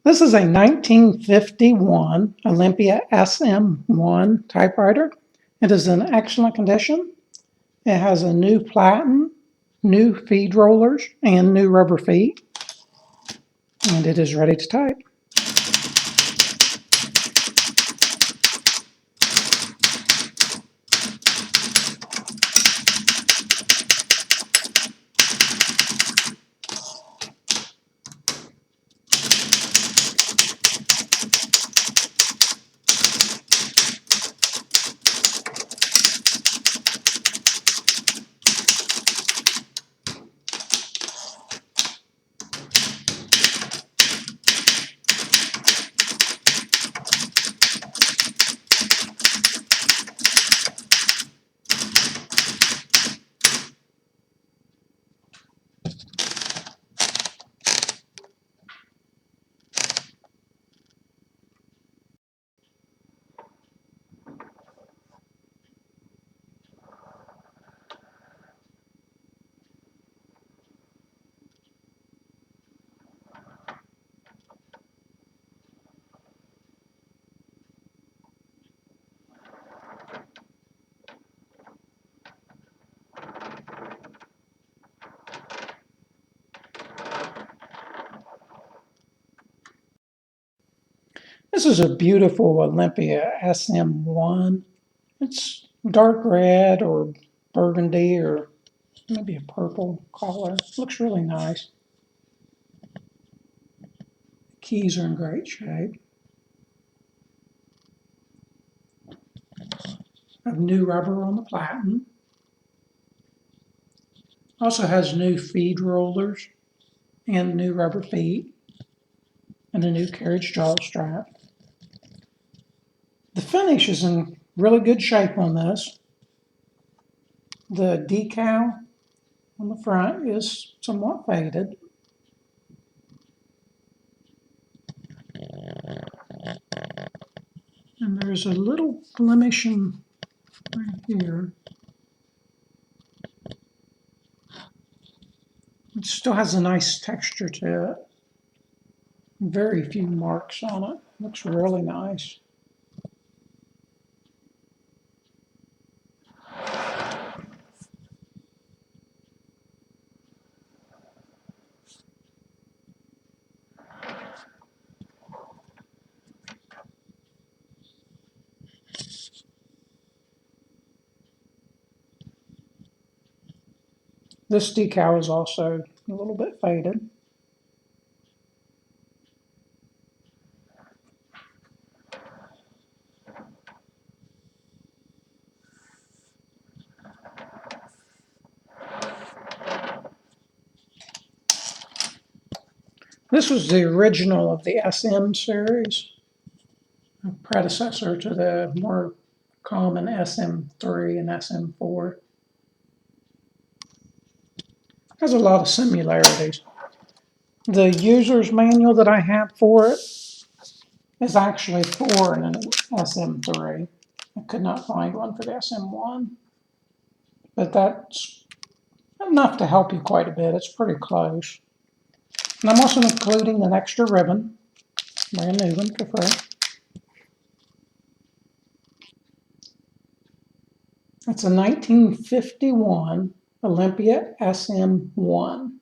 This is a 1951 Olympia SM1 typewriter. It is in excellent condition. It has a new platen, new feed rollers, and new rubber feet. And it is ready to type. This is a beautiful Olympia SM1. It's dark red or burgundy or maybe a purple color. Looks really nice. Keys are in great shape. I have new rubber on the platen. Also has new feed rollers and new rubber feet and a new carriage jaw strap. The finish is in really good shape on this. The decal on the front is somewhat faded. And there's a little blemish right here. It still has a nice texture to it. Very few marks on it. Looks really nice. This decal is also a little bit faded. This was the original of the SM series, a predecessor to the more common SM3 and SM4. Has a lot of similarities. The user's manual that I have for it is actually for an SM3. I could not find one for the SM1, but that's enough to help you quite a bit. It's pretty close. And I'm also including an extra ribbon, brand new one for free. It's a 1951 Olympia SM1.